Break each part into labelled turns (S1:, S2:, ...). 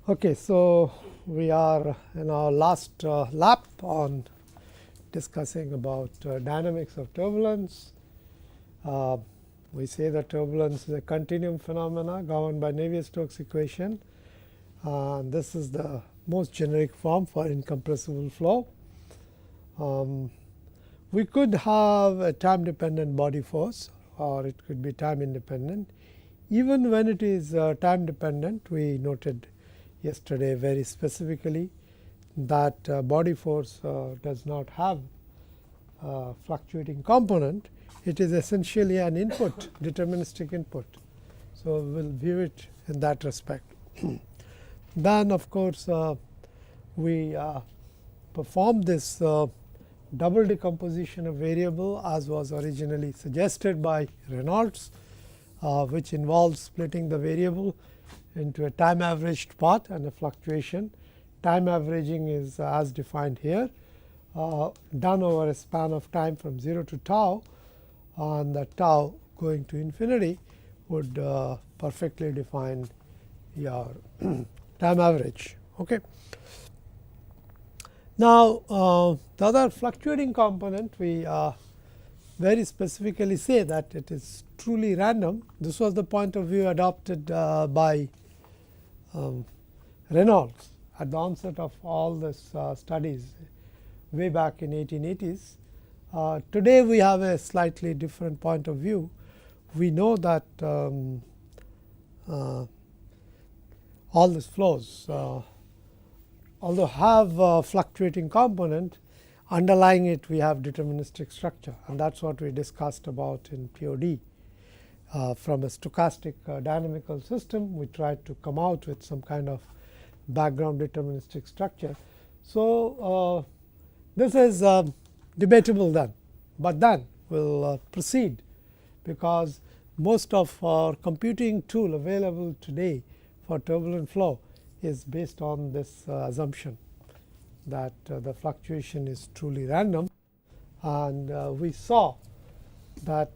S1: Okay, so we are in our last lap on discussing about dynamics of turbulence. We say that turbulence is a continuum phenomena governed by Navier-Stokes equation. This is the most generic form for incompressible flow. We could have a time dependent body force, or it could be time independent. Even when it is time dependent, we noted yesterday very specifically that body force does not have a fluctuating component. It is essentially an input, deterministic input. So, we will view it in that respect. Then of course, we perform this double decomposition of variable as was originally suggested by Reynolds, which involves splitting the variable into a time averaged part and a fluctuation. Time averaging is as defined here, done over a span of time from 0 to tau, and the tau going to infinity would perfectly define your time average. Okay. Now, the other fluctuating component, we very specifically say that it is truly random. This was the point of view adopted by Reynolds at the onset of all this studies way back in 1880s. Today, we have a slightly different point of view. We know that all these flows, although have fluctuating component, underlying it we have deterministic structure, and that is what we discussed about in POD. From a stochastic dynamical system, we tried to come out with some kind of background deterministic structure. So, this is debatable then, but then we will proceed, because most of our computing tool available today for turbulent flow is based on this assumption that the fluctuation is truly random. And we saw that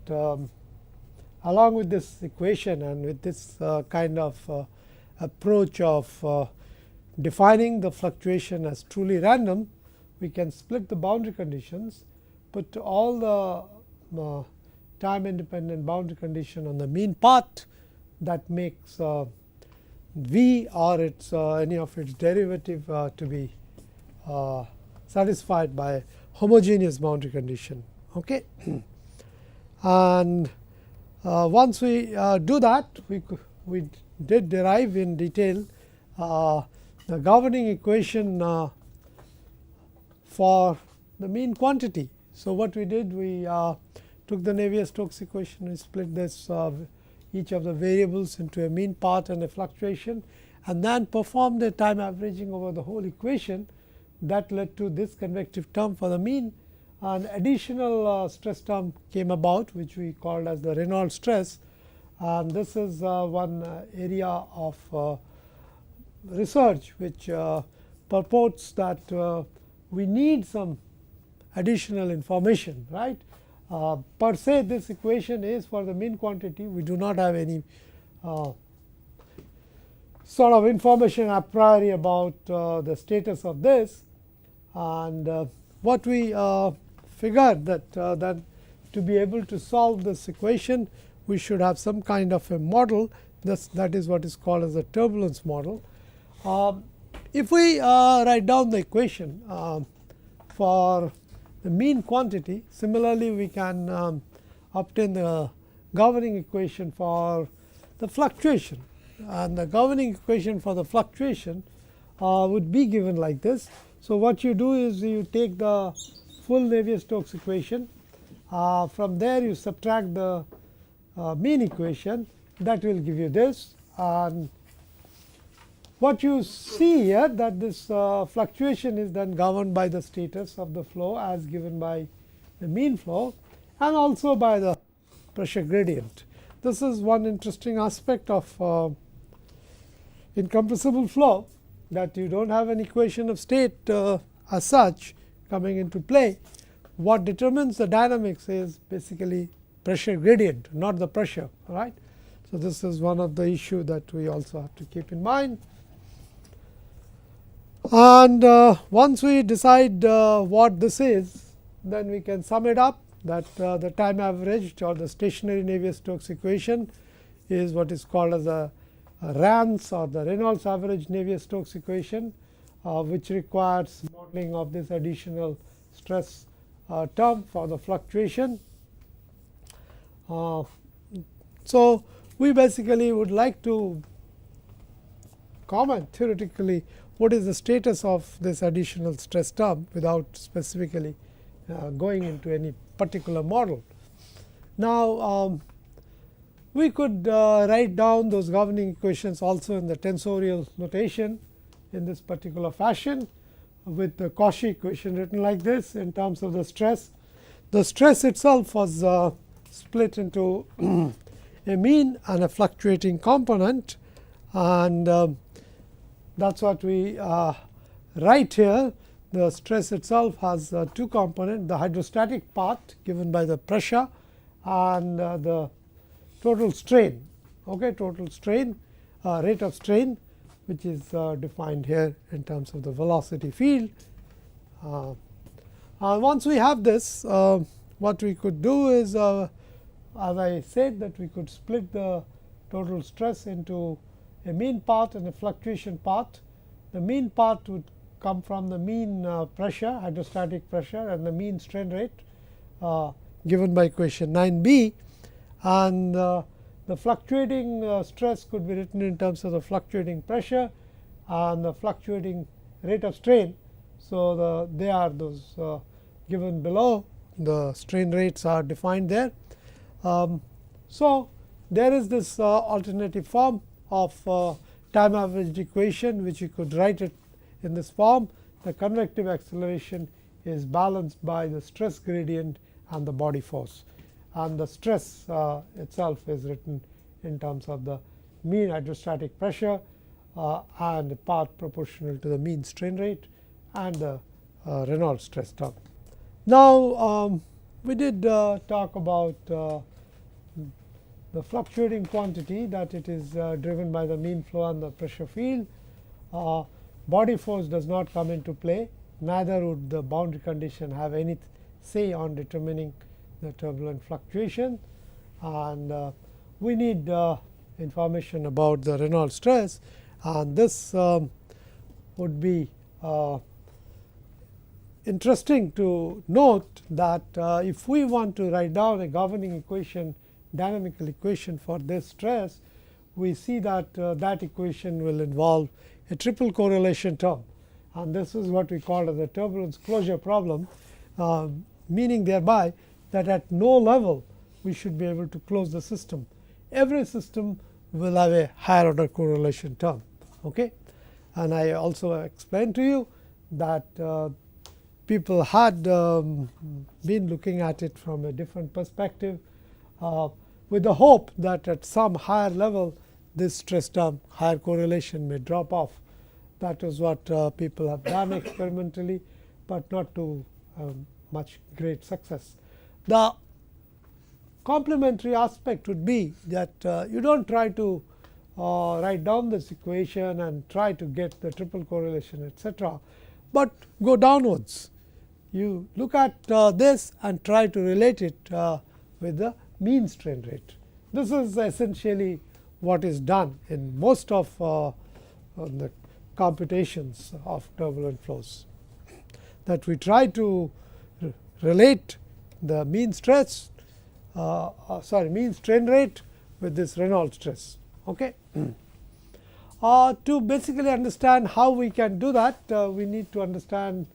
S1: along with this equation and with this kind of approach of defining the fluctuation as truly random, we can split the boundary conditions, put all the time independent boundary condition on the mean part that makes V or its any of its derivative to be satisfied by homogeneous boundary condition. Okay. And once we do that, we did derive in detail the governing equation for the mean quantity. So, what we did, we took the Navier-Stokes equation, we split this each of the variables into a mean part and a fluctuation, and then performed a time averaging over the whole equation. That led to this convective term for the mean. An additional stress term came about, which we called as the Reynolds stress, and this is one area of research which purports that we need some additional information, right. Per se, this equation is for the mean quantity. We do not have any sort of information a priori about the status of this, and what we figured that to be able to solve this equation, we should have some kind of a model. That is what is called as a turbulence model. If we write down the equation for the mean quantity, similarly we can obtain the governing equation for the fluctuation, and the governing equation for the fluctuation would be given like this. So, what you do is you take the full Navier-Stokes equation, from there you subtract the mean equation, that will give you this, and what you see here, that this fluctuation is then governed by the status of the flow as given by the mean flow and also by the pressure gradient. This is one interesting aspect of incompressible flow, that you do not have an equation of state as such coming into play. What determines the dynamics is basically pressure gradient, not the pressure, right. So, this is one of the issue that we also have to keep in mind. And once we decide what this is, then we can sum it up that the time averaged or the stationary Navier-Stokes equation is what is called as a RANS or the Reynolds average Navier-Stokes equation, which requires modeling of this additional stress term for the fluctuation. So, we basically would like to comment theoretically what is the status of this additional stress term without specifically going into any particular model. Now, we could write down those governing equations also in the tensorial notation in this particular fashion, with the Cauchy equation written like this in terms of the stress. The stress itself was split into a mean and a fluctuating component, and that is what we write here. The stress itself has two components, the hydrostatic part given by the pressure and the total strain, total strain, rate of strain, which is defined here in terms of the velocity field. Once we have this, what we could do is, as I said, that we could split the total stress into a mean part and a fluctuation part. The mean part would come from the mean pressure, hydrostatic pressure, and the mean strain rate given by equation 9b, and the fluctuating stress could be written in terms of the fluctuating pressure and the fluctuating rate of strain. So, they are those given below, the strain rates are defined there. So, there is this alternative form of time averaged equation, which you could write it in this form. The convective acceleration is balanced by the stress gradient and the body force, and the stress itself is written in terms of the mean hydrostatic pressure and the part proportional to the mean strain rate and the Reynolds stress term. Now, we did talk about the fluctuating quantity, that it is driven by the mean flow and the pressure field. Body force does not come into play, neither would the boundary condition have any say on determining the turbulent fluctuation, and we need information about the Reynolds stress, and this would be interesting to note that if we want to write down a governing equation, dynamical equation for this stress, we see that that equation will involve a triple correlation term, and this is what we call as a turbulence closure problem, meaning thereby that at no level we should be able to close the system. Every system will have a higher order correlation term. And I also explained to you that people had been looking at it from a different perspective, with the hope that at some higher level this stress term, higher correlation, may drop off. That is what people have done experimentally, but not to much great success. The complementary aspect would be that you do not try to write down this equation and try to get the triple correlation, etc., but go downwards. You look at this and try to relate it with the mean strain rate. This is essentially what is done in most of the computations of turbulent flows, that we try to relate the mean stress mean strain rate with this Reynolds stress. To basically understand how we can do that, we need to understand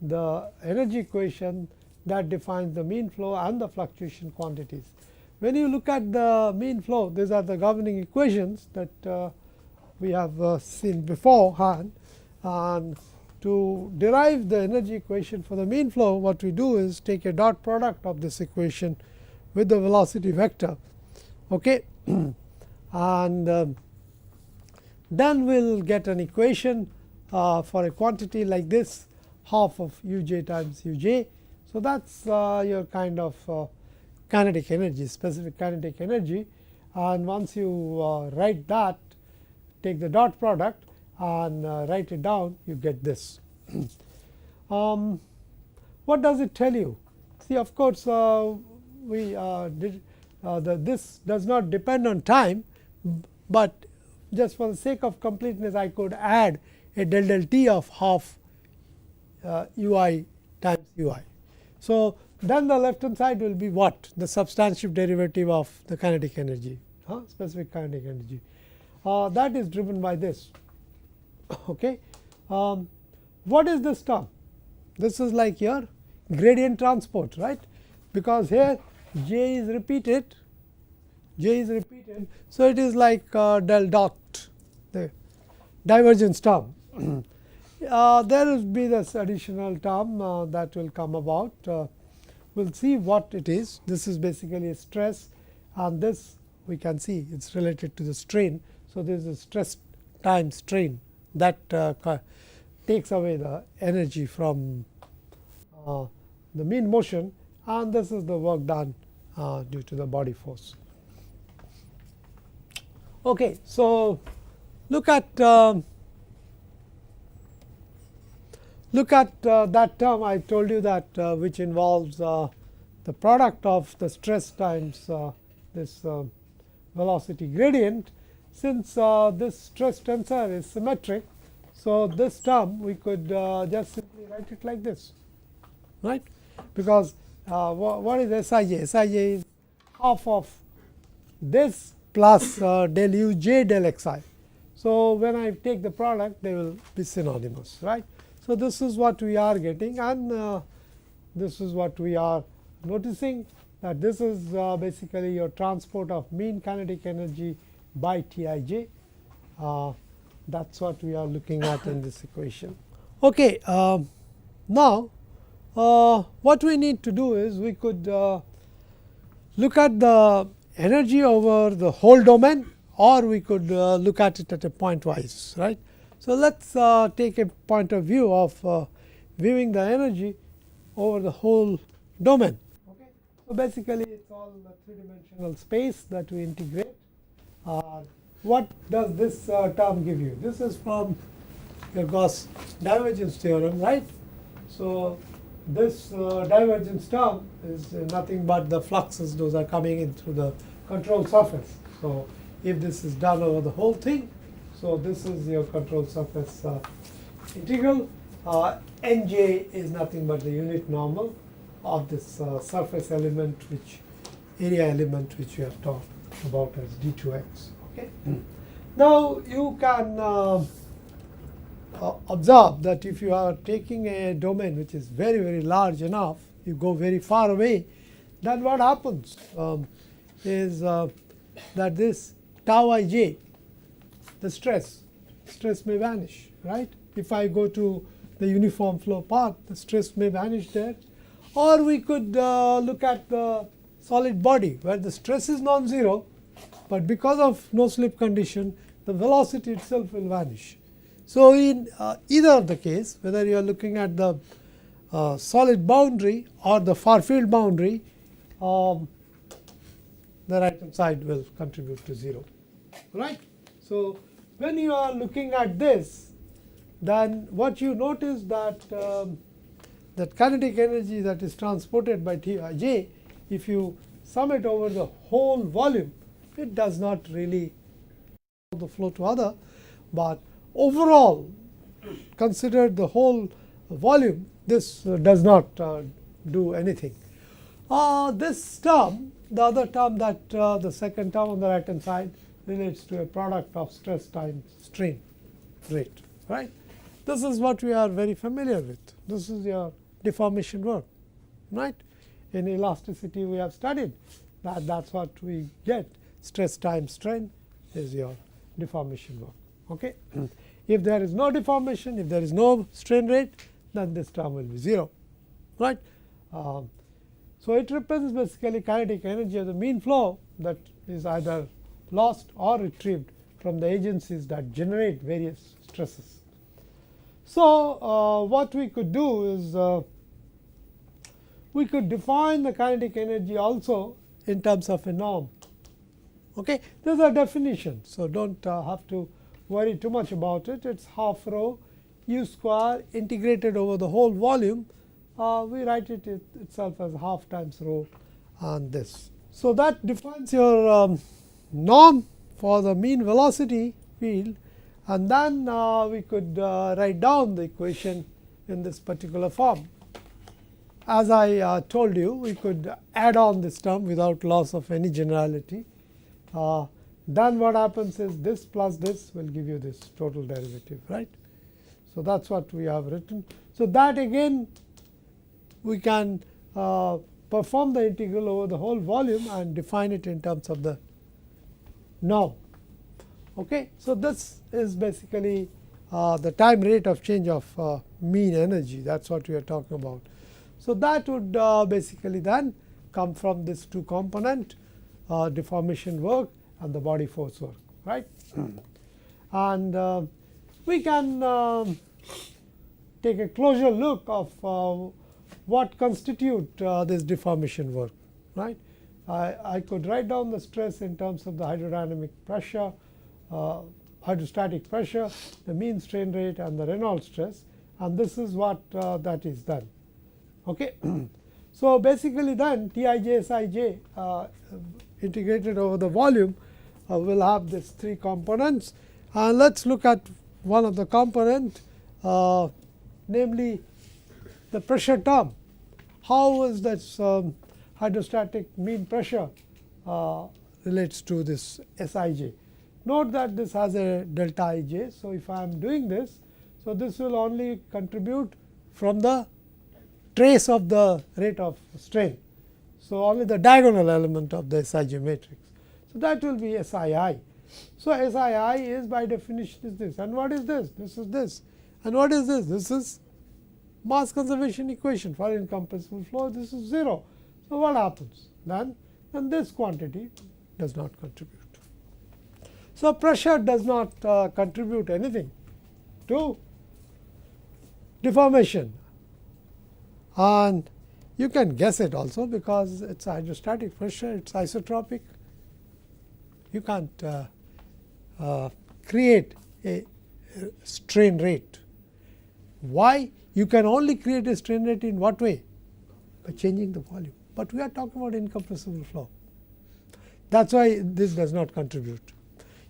S1: the energy equation that defines the mean flow and the fluctuation quantities. When you look at the mean flow, these are the governing equations that we have seen beforehand, and to derive the energy equation for the mean flow, what we do is take a dot product of this equation with the velocity vector, and then we will get an equation for a quantity like this, half of uj times uj. So, that is your kind of kinetic energy, specific kinetic energy, and once you write that, take the dot product and write it down, you get this. What does it tell you? See, of course, this does not depend on time, but just for the sake of completeness, I could add a del del t of half ui times ui. So, then the left hand side will be what? The substantive derivative of the kinetic energy, specific kinetic energy. That is driven by this. Okay. What is this term? This is like your gradient transport, right? Because here j is repeated, so it is like del dot, the divergence term. There will be this additional term that will come about. We will see what it is. This is basically a stress, and this we can see it is related to the strain. So, there is a stress times strain that takes away the energy from the mean motion, and this is the work done due to the body force. Okay, so look at that term I told you that which involves the product of the stress times this velocity gradient. Since this stress tensor is symmetric, so this term we could just simply write it like this, right? Because what is Sij? Sij is half of this plus del u j del xi. So, when I take the product, they will be synonymous, right? So, this is what we are getting, and this is what we are noticing, that this is basically your transport of mean kinetic energy by Tij. That is what we are looking at in this equation. Okay, now, what we need to do is we could look at the energy over the whole domain, or we could look at it at a point wise, right. So, let us take a point of view of viewing the energy over the whole domain. Okay. So, basically it is all the 3-dimensional space that we integrate. What does this term give you? This is from your Gauss divergence theorem, right. So, this divergence term is nothing but the fluxes, those are coming in through the control surface. So, if this is done over the whole thing, so this is your control surface integral. Nj is nothing but the unit normal of this surface element, which area element which we have talked about as d2x. Okay. Now, you can observe that if you are taking a domain which is very, very large enough, you go very far away, then what happens is that this tau ij, the stress may vanish, right. If I go to the uniform flow path, the stress may vanish there, or we could look at the solid body where the stress is non-zero, but because of no slip condition, the velocity itself will vanish. So, in either of the case, whether you are looking at the solid boundary or the far field boundary, the right hand side will contribute to 0, right. So, when you are looking at this, then what you notice that that kinetic energy that is transported by Tij, if you sum it over the whole volume, it does not really the flow to other, but overall considered the whole volume, this does not do anything. This term, the other term that the second term on the right hand side relates to a product of stress times strain rate, right. This is what we are very familiar with. This is your deformation work, right. In elasticity we have studied that that is what we get, stress times strain is your deformation work. Okay. If there is no deformation, if there is no strain rate, then this term will be 0, right. So, it represents basically kinetic energy of the mean flow that is either lost or retrieved from the agencies that generate various stresses. So, what we could do is we could define the kinetic energy also in terms of a norm. Okay. These are definitions. So, do not have to worry too much about it. It is half rho u square integrated over the whole volume. We write it itself as half times rho and this. So, that defines your norm for the mean velocity field, and then we could write down the equation in this particular form. As I told you, we could add on this term without loss of any generality. Then what happens is this plus this will give you this total derivative, right. So, that is what we have written. So, that again we can perform the integral over the whole volume and define it in terms of the norm. Okay. So, this is basically the time rate of change of mean energy, that is what we are talking about. So, that would basically then come from this two component deformation work and the body force work, right. And we can take a closer look of what constitute this deformation work, right. I could write down the stress in terms of the hydrodynamic pressure, hydrostatic pressure, the mean strain rate and the Reynolds stress, and this is what that is done. Okay. So, basically then Tij Sij integrated over the volume will have these three components, and let us look at one of the component, namely the pressure term. How is this hydrostatic mean pressure relates to this Sij. Note that this has a delta Ij. So, if I am doing this, so this will only contribute from the trace of the rate of strain. So, only the diagonal element of the Sij matrix. So, that will be Sii. So, Sii is by definition is this, and what is this? This is this, and what is this? This is mass conservation equation for incompressible flow. This is 0. So, what happens? Then this quantity does not contribute. So, pressure does not contribute anything to deformation, and you can guess it also because it is hydrostatic pressure, it is isotropic. You can't create a strain rate. Why? You can only create a strain rate in what way? By changing the volume, but we are talking about incompressible flow. That is why this does not contribute.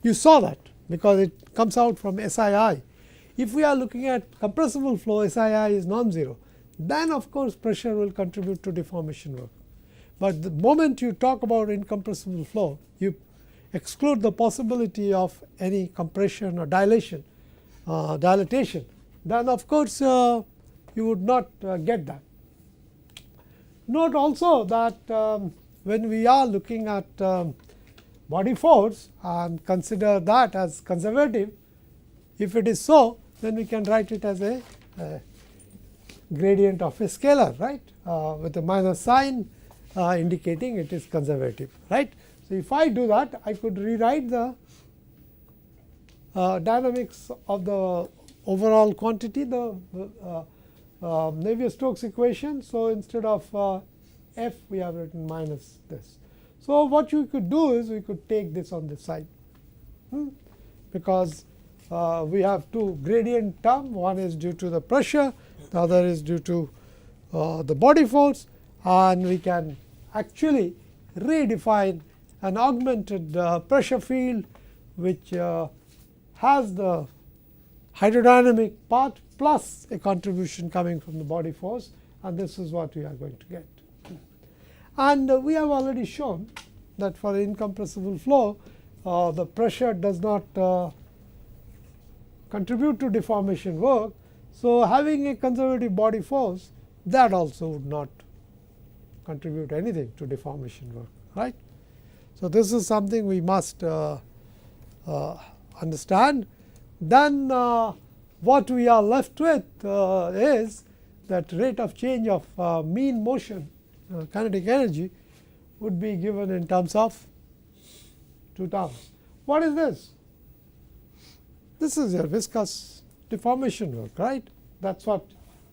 S1: You saw that because it comes out from Sii. If we are looking at compressible flow, Sii is non-zero, then of course pressure will contribute to deformation work. But the moment you talk about incompressible flow, you exclude the possibility of any compression or dilatation, then of course you would not get that. Note also that when we are looking at body force and consider that as conservative, if it is so, then we can write it as a gradient of a scalar, right, with a minus sign indicating it is conservative, right. So, if I do that, I could rewrite the dynamics of the overall quantity, the Navier-Stokes equation. So, instead of f, we have written minus this. So, what you could do is we could take this on this side, because we have two gradient term, one is due to the pressure, the other is due to the body force, and we can actually redefine an augmented pressure field which has the hydrodynamic part plus a contribution coming from the body force, and this is what we are going to get. And we have already shown that for incompressible flow, the pressure does not contribute to deformation work. So, having a conservative body force, that also would not contribute anything to deformation work, right. So, this is something we must understand. Then what we are left with is that rate of change of mean motion kinetic energy would be given in terms of two terms. What is this? This is your viscous deformation work, right. That is what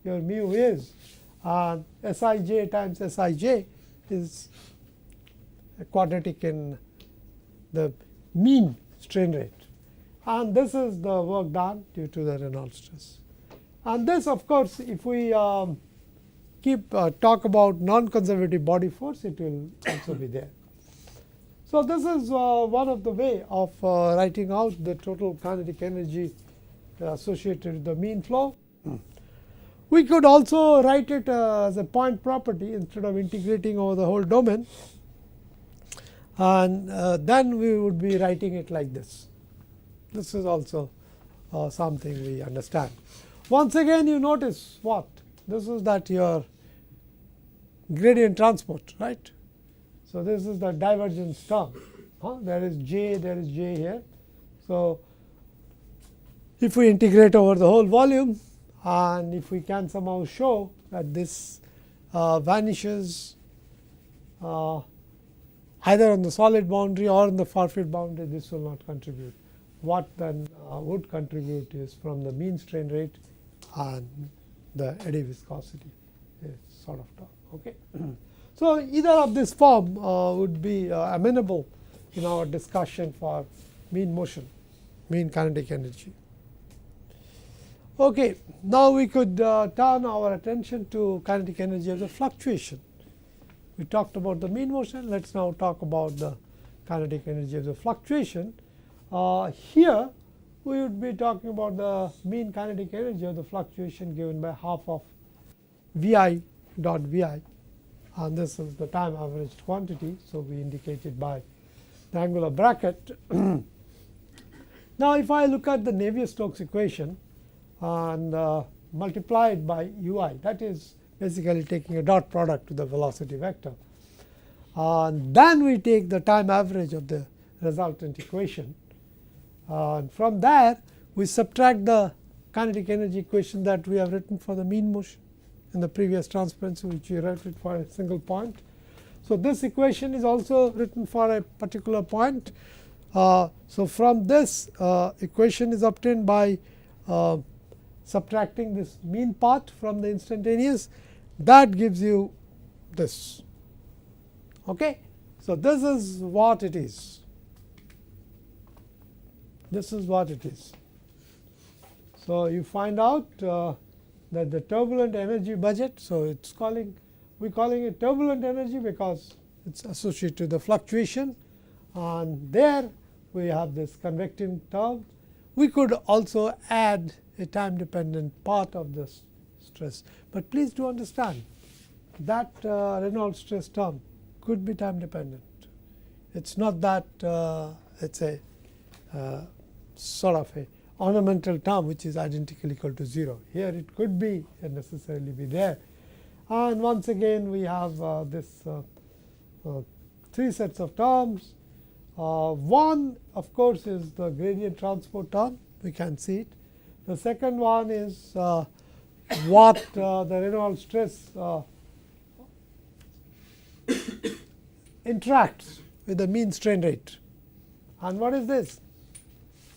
S1: your mu is, and Sij times Sij is a quadratic in the mean strain rate, and this is the work done due to the Reynolds stress. And this, of course, if we talk about non-conservative body force, it will also be there. So this is one of the way of writing out the total kinetic energy associated with the mean flow. We could also write it as a point property instead of integrating over the whole domain, and then we would be writing it like this. This is also something we understand. Once again, you notice what? This is that your gradient transport, right? So this is the divergence term. There is J here. So if we integrate over the whole volume, and if we can somehow show that this vanishes either on the solid boundary or on the far field boundary, this will not contribute. What then would contribute is from the mean strain rate and the eddy viscosity sort of term. Okay. So either of this form would be amenable in our discussion for mean motion, mean kinetic energy. Okay. Now we could turn our attention to kinetic energy of the fluctuation. We talked about the mean motion. Let us now talk about the kinetic energy of the fluctuation. Here we would be talking about the mean kinetic energy of the fluctuation given by half of Vi dot Vi, and this is the time averaged quantity. So we indicate it by the angular bracket. Now if I look at the Navier-Stokes equation and multiply it by ui, that is basically taking a dot product to the velocity vector, and then we take the time average of the resultant equation, and from there we subtract the kinetic energy equation that we have written for the mean motion in the previous transparency, which we wrote it for a single point. So this equation is also written for a particular point. So from this equation is obtained by subtracting this mean part from the instantaneous. That gives you this. Okay. So this is what it is. This is what it is. So you find out that the turbulent energy budget. So it's we're calling it turbulent energy because it's associated to the fluctuation, and there we have this convecting term. We could also add a time dependent part of this stress, but please do understand that Reynolds stress term could be time dependent. It's not that it's a sort of a ornamental term which is identically equal to 0. Here it could be and necessarily be there. And once again we have this 3 sets of terms. One of course is the gradient transport term, we can see it. The second one is what the Reynolds stress interacts with the mean strain rate. And what is this?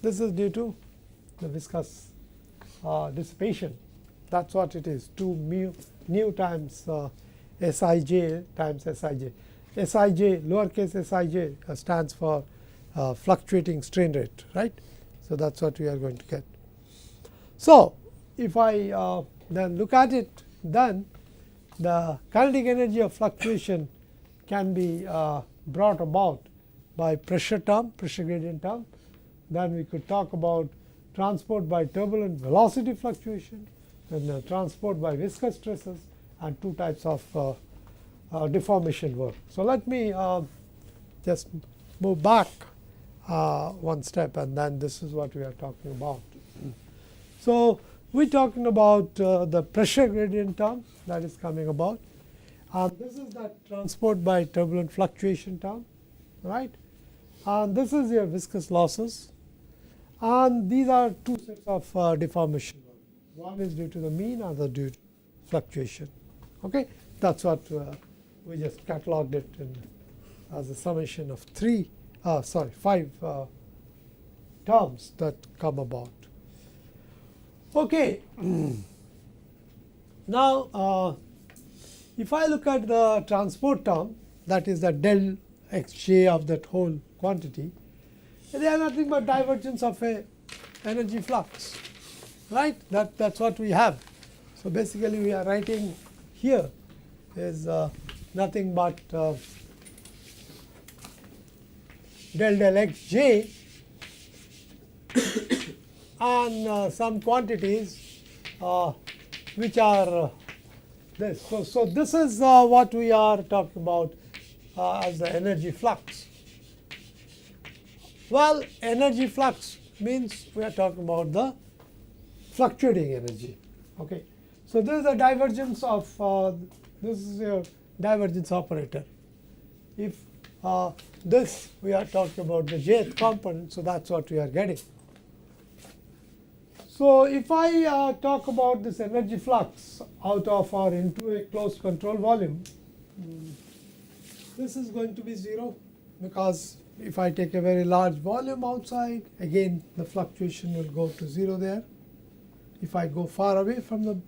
S1: This is due to the viscous dissipation. That is what it is, 2 nu times Sij times Sij. Sij, lowercase Sij stands for fluctuating strain rate, right. So that is what we are going to get. So if I then look at it, then the kinetic energy of fluctuation can be brought about by pressure term, pressure gradient term. Then we could talk about transport by turbulent velocity fluctuation, then the transport by viscous stresses, and 2 types of deformation work. So let me just move back one step, and then this is what we are talking about. So we are talking about the pressure gradient term that is coming about, and this is that transport by turbulent fluctuation term, right, and this is your viscous losses, and these are 2 sets of deformation. One is due to the mean, other due to fluctuation. Okay, that's what we just catalogued it in as a summation of 5 terms that come about. Okay. Now if I look at the transport term, that is the del xj of that whole quantity, they are nothing but divergence of a energy flux, right? That's what we have. So basically we are writing here is nothing but del del x j and some quantities which are this. So this is what we are talking about as the energy flux. Well, energy flux means we are talking about the fluctuating energy. Okay. So this is a divergence of this is your divergence operator. If this we are talking about the jth component, so that's what we are getting. So if I talk about this energy flux out of or into a closed control volume, this is going to be 0, because if I take a very large volume outside, again the fluctuation will go to 0 there. If I go far away from the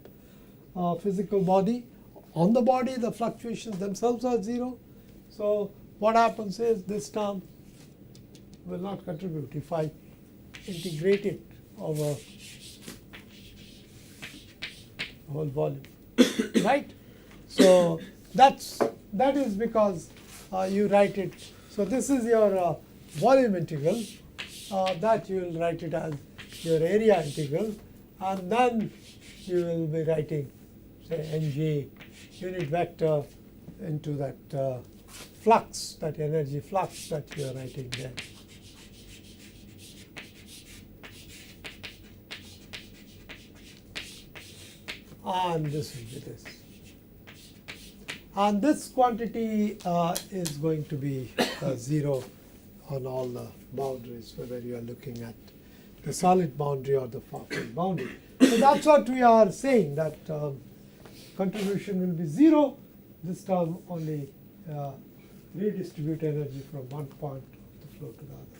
S1: physical body, on the body the fluctuations themselves are 0. So what happens is this term will not contribute if I integrate it over the whole volume, right? So that is because you write it. So this is your volume integral, that you will write it as your area integral, and then you will be writing, say, Nj unit vector into that flux, that energy flux that you are writing there. And this will be this. And this quantity is going to be 0 on all the boundaries, whether you are looking at the solid boundary or the far-field boundary. So that's what we are saying, that contribution will be 0. This term only redistribute energy from one point of the flow to the other.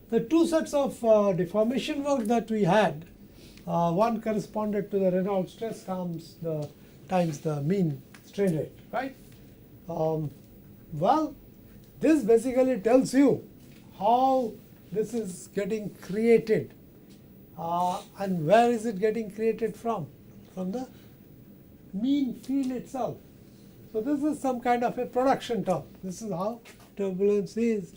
S1: The two sets of deformation work that we had, one corresponded to the Reynolds stress times the mean strain rate, right? Well, this basically tells you how this is getting created, and where is it getting created from? From the mean field itself. So this is some kind of a production term. This is how turbulence is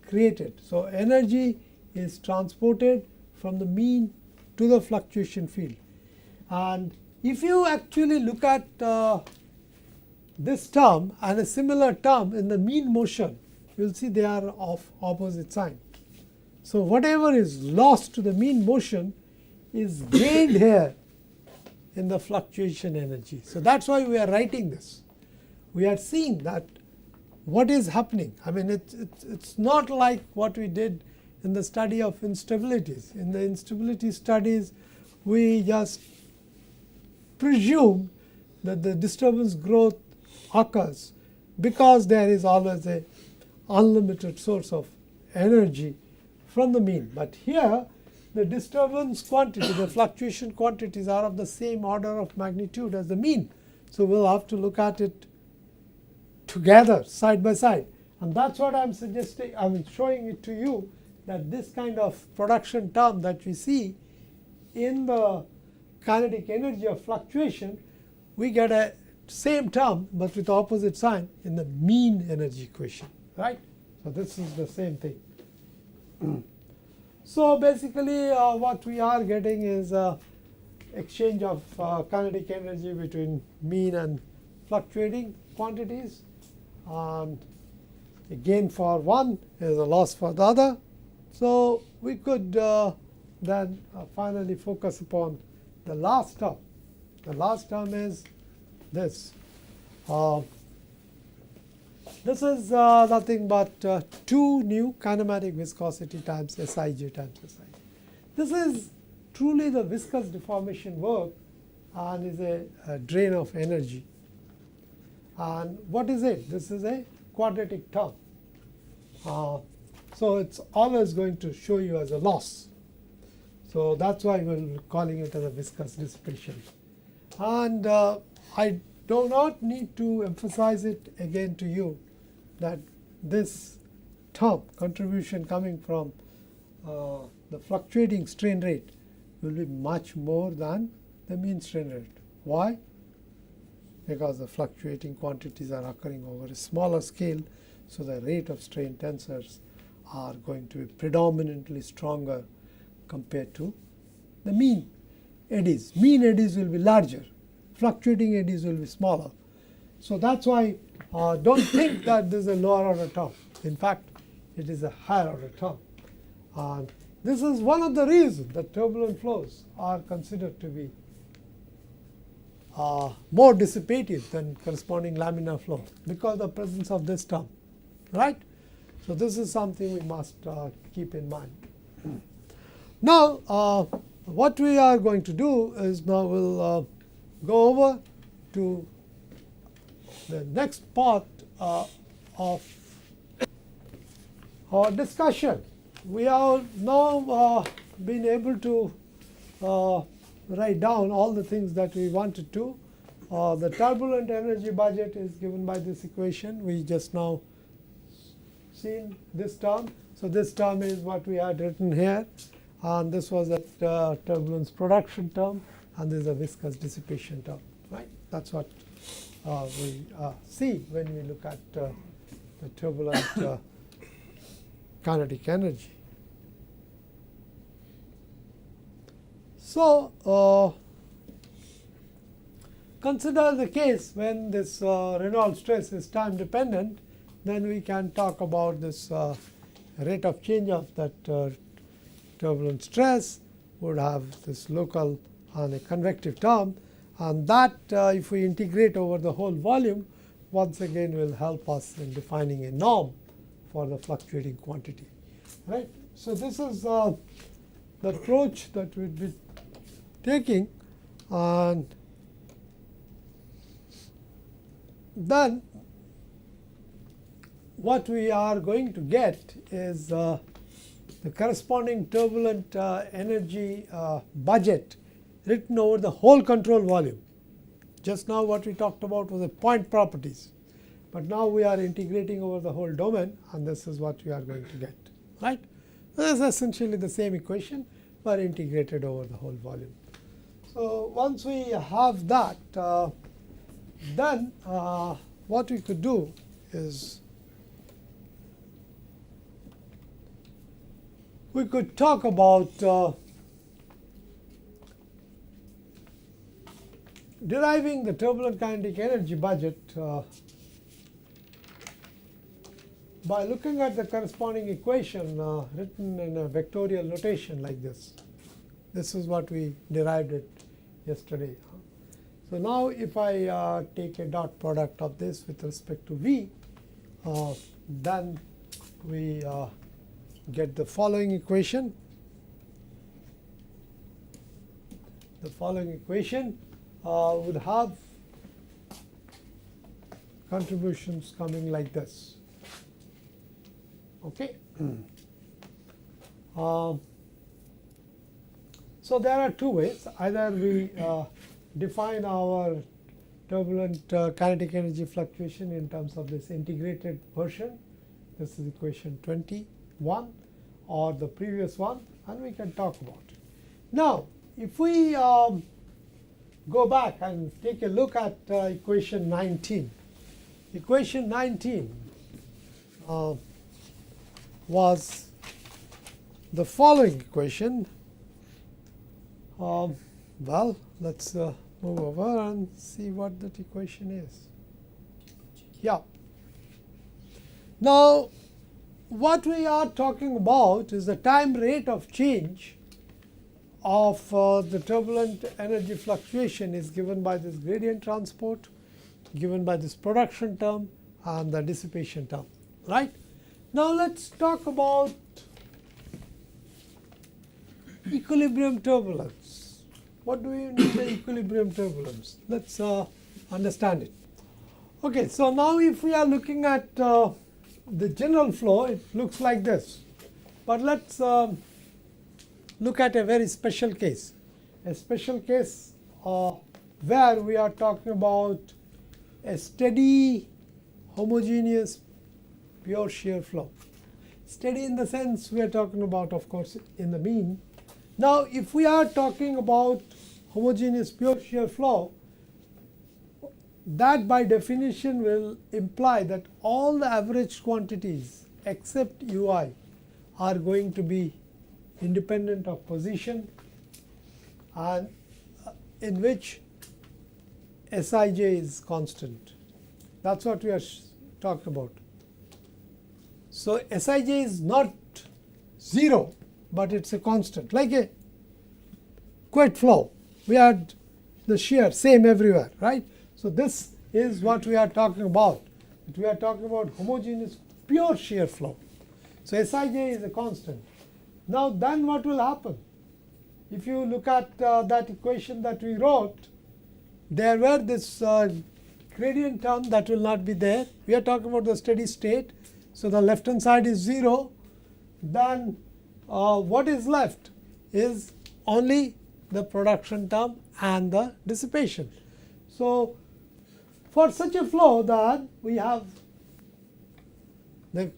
S1: created. So energy is transported from the mean to the fluctuation field. And if you actually look at this term and a similar term in the mean motion, you will see they are of opposite sign. So whatever is lost to the mean motion is gained here in the fluctuation energy. So that's why we are writing this. We are seeing that what is happening. I mean, it's not like what we did in the study of instabilities. In the instability studies, we just presume that the disturbance growth occurs because there is always a unlimited source of energy from the mean. But here the disturbance quantity, the fluctuation quantities are of the same order of magnitude as the mean. So we'll have to look at it together, side by side. And that's what I'm suggesting, I'm showing it to you, that this kind of production term that we see in the kinetic energy of fluctuation, we get a same term but with opposite sign in the mean energy equation, right? So this is the same thing. So basically what we are getting is exchange of kinetic energy between mean and fluctuating quantities, and a gain for one is a loss for the other. So we could then finally focus upon the last term. The last term is this. This is nothing but 2 new kinematic viscosity times Sij times Si. This is truly the viscous deformation work and is a drain of energy. And what is it? This is a quadratic term. So it's always going to show you as a loss. So that's why we're calling it as a viscous dissipation. And I do not need to emphasize it again to you that this term, contribution coming from the fluctuating strain rate will be much more than the mean strain rate. Why? Because the fluctuating quantities are occurring over a smaller scale, so the rate of strain tensors are going to be predominantly stronger compared to the mean eddies. Mean eddies will be larger, fluctuating eddies will be smaller. So that's why don't think that this is a lower order term. In fact, it is a higher order term. And this is one of the reasons that turbulent flows are considered to be more dissipative than corresponding laminar flow because of the presence of this term, right? So this is something we must keep in mind. Now, what we are going to do is now we'll go over to the next part of our discussion. We have now been able to write down all the things that we wanted to. The turbulent energy budget is given by this equation. We just now seen this term. So this term is what we had written here, and this was a turbulence production term, and this is a viscous dissipation term, right? That's what we see when we look at the turbulent kinetic energy. So consider the case when this Reynolds stress is time dependent, then we can talk about this rate of change of that turbulent stress would have this local and a convective term, and that if we integrate over the whole volume, once again will help us in defining a norm for the fluctuating quantity, right? So this is the approach that we'll be taking, and then what we are going to get is the corresponding turbulent energy budget written over the whole control volume. Just now what we talked about was the point properties, but now we are integrating over the whole domain, and this is what we are going to get, right? This is essentially the same equation, but integrated over the whole volume. So once we have that, then what we could do is we could talk about deriving the turbulent kinetic energy budget by looking at the corresponding equation written in a vectorial notation like this. This is what we derived it yesterday. So now if I take a dot product of this with respect to V, then we get the following equation. The following equation would have contributions coming like this. Okay. So there are two ways. Either we define our turbulent kinetic energy fluctuation in terms of this integrated version. This is equation 21, or the previous one, and we can talk about it. Now, if we go back and take a look at equation 19. Equation 19 was the following equation. Well, let's move over and see what that equation is. Yeah. Now, what we are talking about is the time rate of change of the turbulent energy fluctuation is given by this gradient transport, given by this production term and the dissipation term, right? Now let's talk about equilibrium turbulence. What do we mean by equilibrium turbulence? Let's understand it. Okay, so now if we are looking at the general flow, it looks like this. But let's look at a very special case. A special case where we are talking about a steady, homogeneous, pure shear flow. Steady in the sense we are talking about, of course, in the mean. Now, if we are talking about homogeneous pure shear flow, that by definition will imply that all the average quantities except ui are going to be independent of position, and in which Sij is constant. That is what we are talking about. So, Sij is not 0, but it is a constant, like a quick flow. We had the shear same everywhere, right. So, this is what we are talking about. We are talking about homogeneous pure shear flow. So, Sij is a constant. Now, then what will happen? If you look at that equation that we wrote, there were this gradient term that will not be there. We are talking about the steady state. So, the left hand side is 0. Then what is left is only the production term and the dissipation. So, for such a flow, then we have the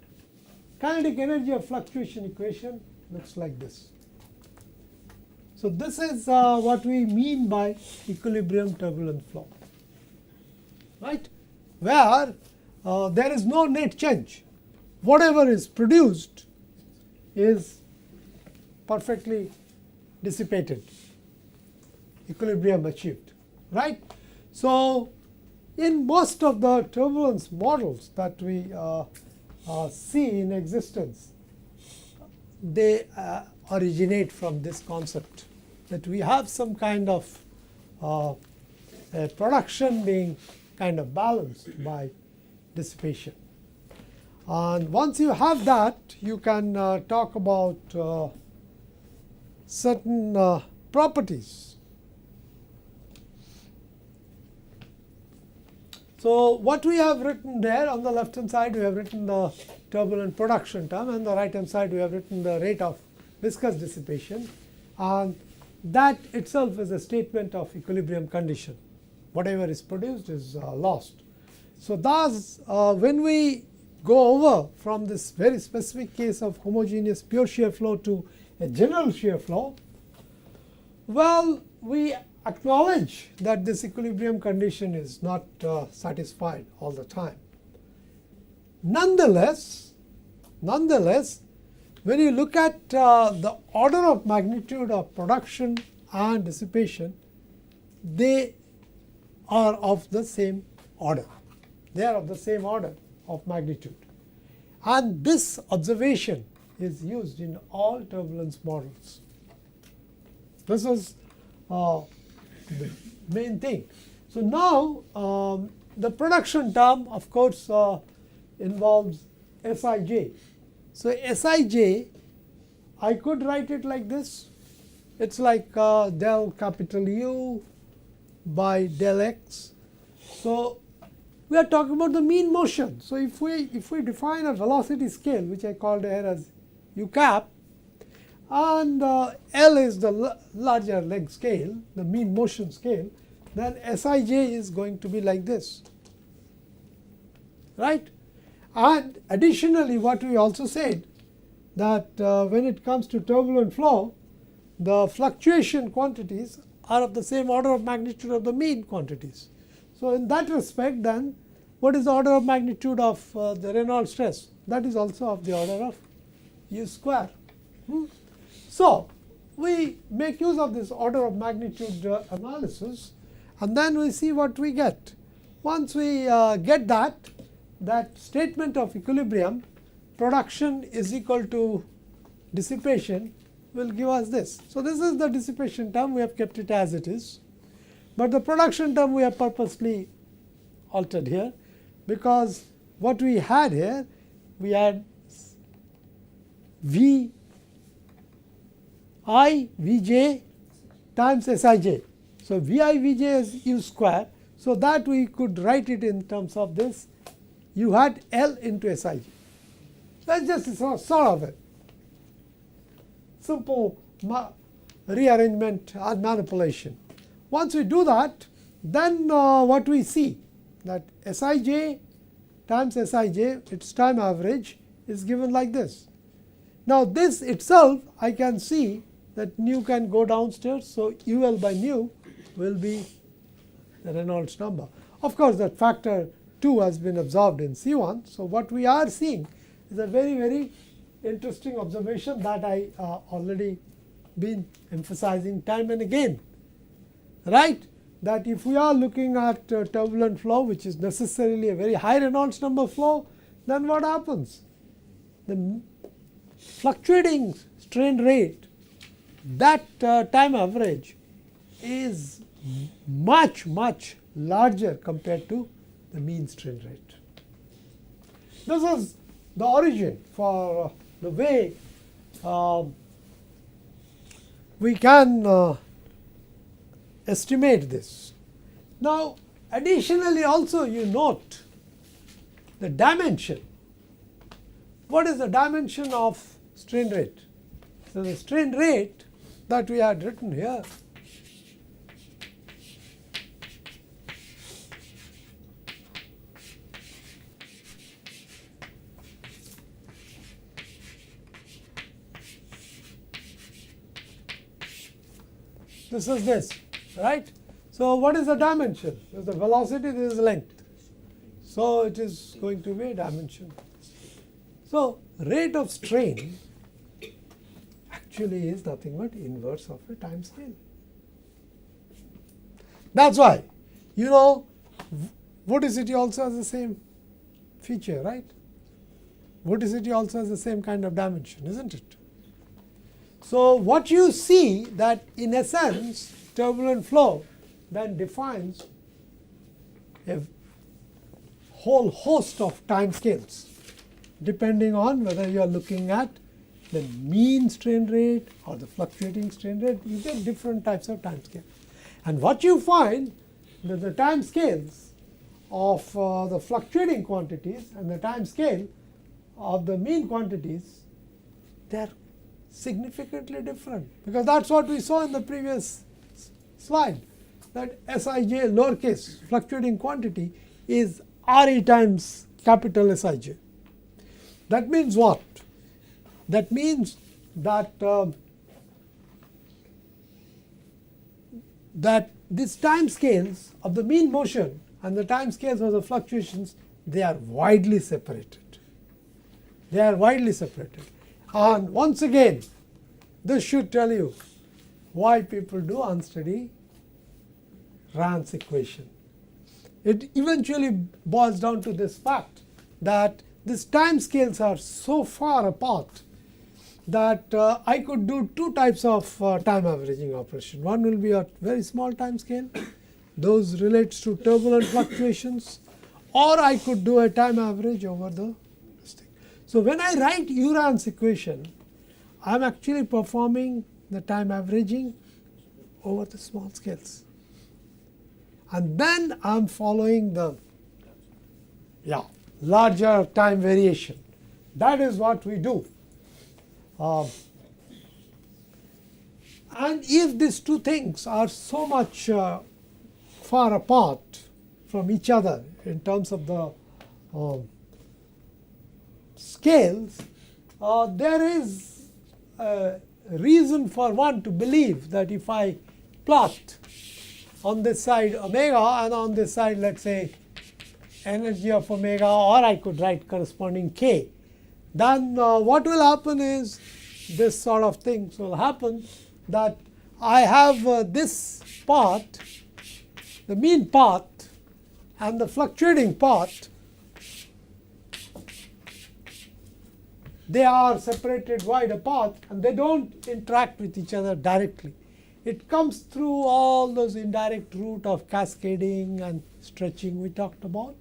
S1: kinetic energy of fluctuation equation looks like this. So, this is what we mean by equilibrium turbulent flow, right, where there is no net change. Whatever is produced is perfectly dissipated, equilibrium achieved, right. So, in most of the turbulence models that we see in existence, they originate from this concept that we have some kind of a production being kind of balanced by dissipation. And once you have that, you can talk about certain properties. So, what we have written there on the left hand side, we have written the turbulent production term, and the right hand side we have written the rate of viscous dissipation, and that itself is a statement of equilibrium condition. Whatever is produced is lost. So, thus when we go over from this very specific case of homogeneous pure shear flow to a general shear flow, well, we acknowledge that this equilibrium condition is not satisfied all the time. Nonetheless, when you look at the order of magnitude of production and dissipation, they are of the same order. They are of the same order of magnitude. And this observation is used in all turbulence models. This is the main thing. So, now the production term, of course, involves Sij. So, Sij, I could write it like this. It is like del capital U by del x. So, we are talking about the mean motion. So, if we define a velocity scale, which I called here as u cap, and L is the larger length scale, the mean motion scale, then Sij is going to be like this, right. And additionally, what we also said, that when it comes to turbulent flow, the fluctuation quantities are of the same order of magnitude of the mean quantities. So, in that respect, then what is the order of magnitude of the Reynolds stress? That is also of the order of u square. So, we make use of this order of magnitude analysis, and then we see what we get. Once we get that statement of equilibrium, production is equal to dissipation, will give us this. So, this is the dissipation term, we have kept it as it is, but the production term we have purposely altered here, because what we had here, we had V I Vj times Sij. So, Vi Vj is u square. So, that we could write it in terms of this, you had L into Sij. That is just sort of a simple rearrangement and manipulation. Once we do that, then what we see, that Sij times Sij, its time average, is given like this. Now, this itself I can see that nu can go downstairs. So, UL by nu will be the Reynolds number. Of course, that factor 2 has been observed in C1. So, what we are seeing is a very, very interesting observation that I already been emphasizing time and again, right, that if we are looking at turbulent flow, which is necessarily a very high Reynolds number flow, then what happens? The fluctuating strain rate, that time average is much, much larger compared to the mean strain rate. This is the origin for the way we can estimate this. Now, additionally also you note the dimension. What is the dimension of strain rate? So, the strain rate that we had written here this is this, right. So, what is the dimension? This is the velocity, this is length. So, it is going to be a dimension. So, rate of strain actually is nothing but inverse of a time scale. That is why, you know, vorticity also has the same feature, right. Vorticity also has the same kind of dimension, isn't it? So, what you see that in a sense turbulent flow then defines a whole host of time scales depending on whether you are looking at the mean strain rate or the fluctuating strain rate. You get different types of time scales. And what you find that the time scales of the fluctuating quantities and the time scale of the mean quantities, they are significantly different, because that is what we saw in the previous slide, that Sij lowercase fluctuating quantity is Re times capital Sij. That means what? That means that that these time scales of the mean motion and the time scales of the fluctuations, they are widely separated. They are widely separated. And once again, this should tell you why people do unsteady Rand's equation. It eventually boils down to this fact that these time scales are so far apart that I could do two types of time averaging operation. One will be a very small time scale, those relates to turbulent fluctuations, or I could do a time average over the this thing. So, when I write Rand's equation, I am actually performing the time averaging over the small scales, and then I am following the larger time variation. That is what we do. And if these two things are so much far apart from each other in terms of the scales, there is a reason for one to believe that if I plot on this side omega and on this side, let us say, energy of omega, or I could write corresponding k, then what will happen is this sort of things will happen, that I have this part, the mean part and the fluctuating part, they are separated wide apart and they do not interact with each other directly. It comes through all those indirect route of cascading and stretching we talked about.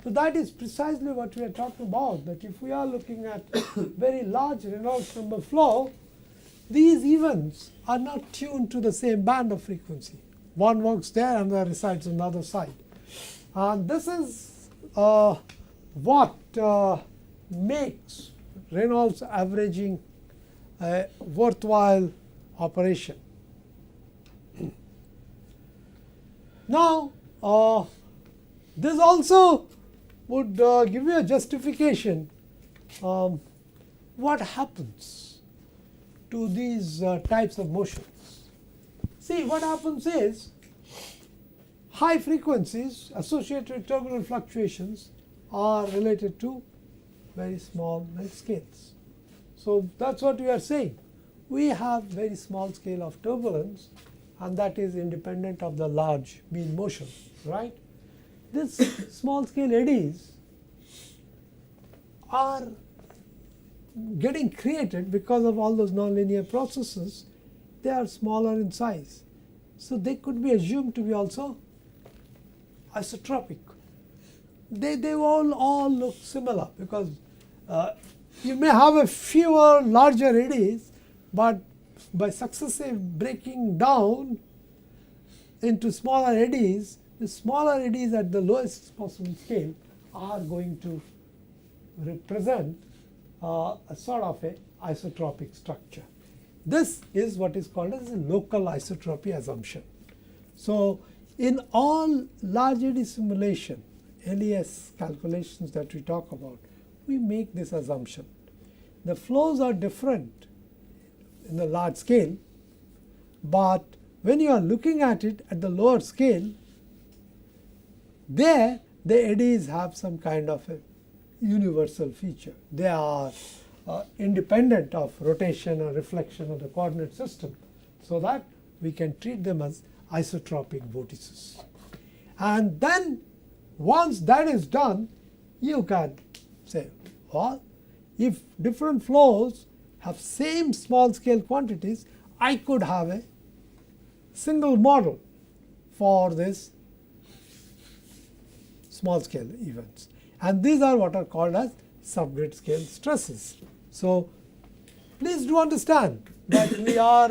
S1: So, that is precisely what we are talking about, that if we are looking at very large Reynolds number flow, these events are not tuned to the same band of frequency. One works there and the other resides on the other side. And this is what makes Reynolds averaging a worthwhile operation. Now, this also would give you a justification what happens to these types of motions? See, what happens is high frequencies associated with turbulent fluctuations are related to very small length scales. So that's what we are saying. We have very small scale of turbulence, and that is independent of the large mean motion, right? These small scale eddies are getting created because of all those nonlinear processes. They are smaller in size, so they could be assumed to be also isotropic. They all look similar, because you may have a fewer larger eddies, but by successive breaking down into smaller eddies, the smaller eddies at the lowest possible scale are going to represent a sort of a isotropic structure. This is what is called as a local isotropy assumption. So in all large eddy simulation, LES calculations that we talk about, we make this assumption. The flows are different in the large scale, but when you are looking at it at the lower scale, there the eddies have some kind of a universal feature. They are independent of rotation or reflection of the coordinate system, so that we can treat them as isotropic vortices. And then once that is done, you can say, well, if different flows have same small scale quantities, I could have a single model for this small scale events, and these are what are called as subgrid scale stresses. So please do understand that we are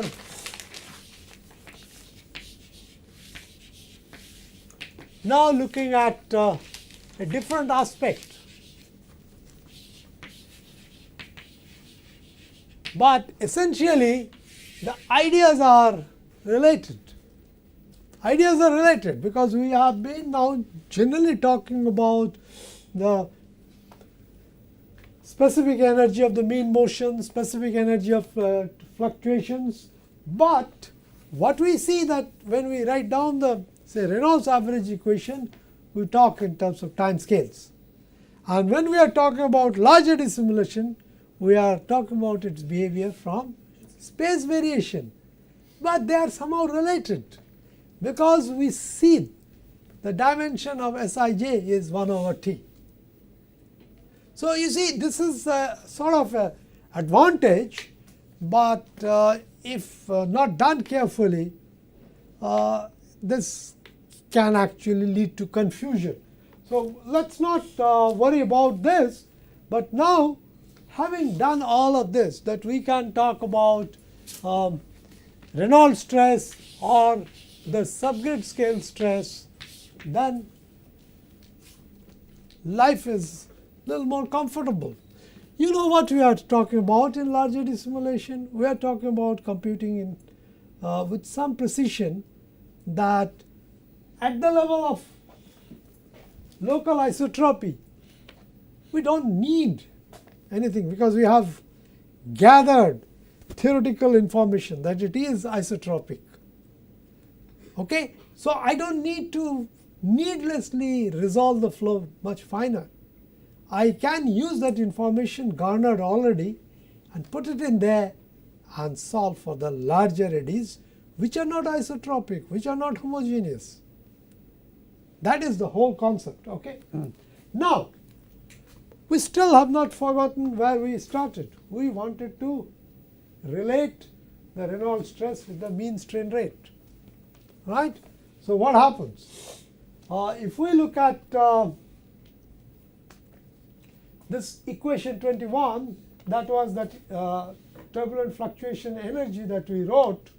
S1: now looking at a different aspect, but essentially the ideas are related. Ideas are related because we have been now generally talking about the specific energy of the mean motion, specific energy of fluctuations, but what we see that when we write down the, say, Reynolds average equation, we talk in terms of time scales, and when we are talking about large eddy simulation, we are talking about its behavior from space variation, but they are somehow related, because we see the dimension of Sij is 1 over t. So you see, this is a sort of an advantage, but if not done carefully, this can actually lead to confusion. So let's not worry about this, but now having done all of this, that we can talk about Reynolds stress or the subgrid scale stress, then life is a little more comfortable. You know what we are talking about in large eddy simulation? We are talking about computing in with some precision that at the level of local isotropy, we don't need anything, because we have gathered theoretical information that it is isotropic. Okay? So I don't need to needlessly resolve the flow much finer. I can use that information garnered already and put it in there and solve for the larger eddies, which are not isotropic, which are not homogeneous. That is the whole concept. Okay? Now, we still have not forgotten where we started. We wanted to relate the Reynolds stress with the mean strain rate, right? So what happens? If we look at this equation 21, that was that turbulent fluctuation energy that we wrote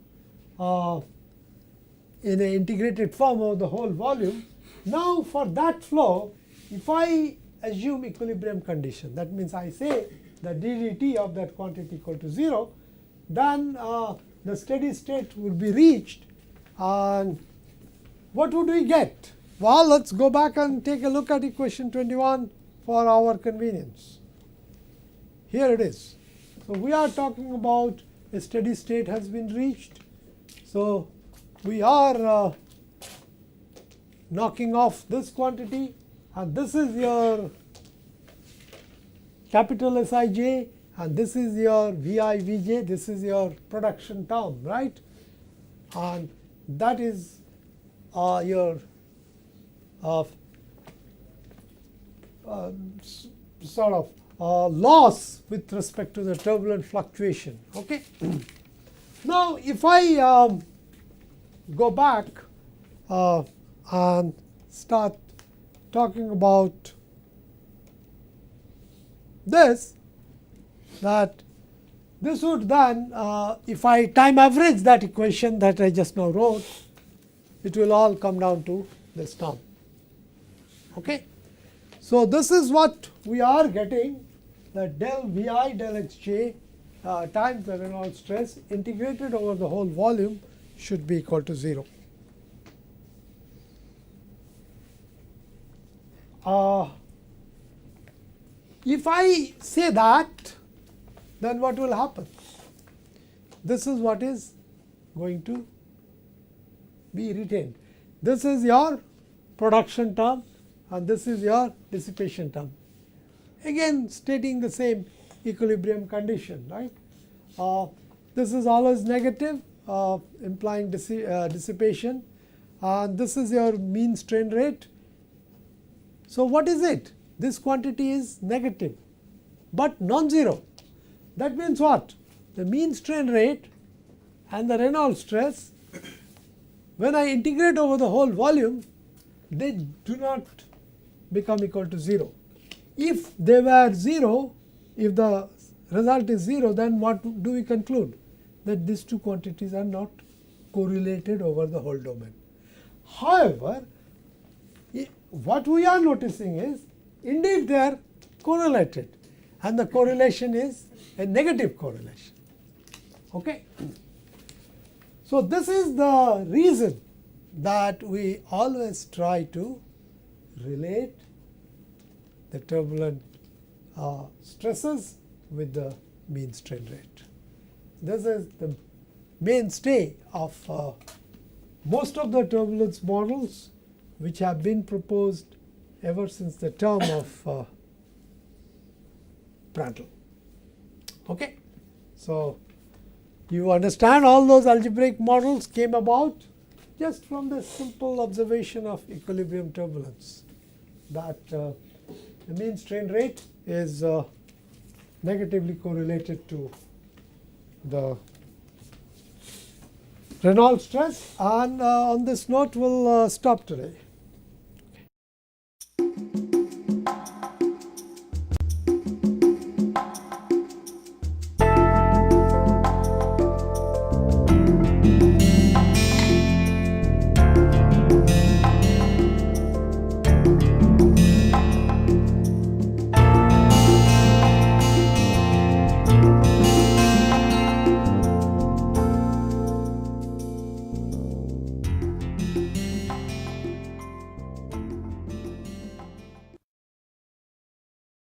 S1: in an integrated form of the whole volume. Now for that flow, if I assume equilibrium condition, that means I say the ddt of that quantity equal to 0, then the steady state would be reached, and what would we get? Well, let's go back and take a look at equation 21 for our convenience. Here it is. So we are talking about a steady state has been reached. So we are knocking off this quantity, and this is your capital Sij, and this is your Vi Vj, this is your production term, right? And that is your sort of loss with respect to the turbulent fluctuation. Okay. Now, if I go back and start talking about this, that this would then, if I time average that equation that I just now wrote, it will all come down to this term. Okay. So this is what we are getting, that del Vi del Xj times the Reynolds stress integrated over the whole volume should be equal to 0. If I say that, then what will happen? This is what is going to be retained. This is your production term and this is your dissipation term. Again stating the same equilibrium condition, right? This is always negative, implying dissipation, and this is your mean strain rate. So what is it? This quantity is negative, but non-zero. That means what? The mean strain rate and the Reynolds stress, when I integrate over the whole volume, they do not become equal to 0. If they were 0, if the result is 0, then what do we conclude? That these two quantities are not correlated over the whole domain. However, what we are noticing is, indeed they are correlated, and the correlation is a negative correlation. Okay. So this is the reason that we always try to relate the turbulent stresses with the mean strain rate. This is the mainstay of most of the turbulence models which have been proposed ever since the term of Prandtl. Okay. So you understand all those algebraic models came about just from the simple observation of equilibrium turbulence, that the mean strain rate is negatively correlated to the Reynolds stress. And on this note, we'll stop today.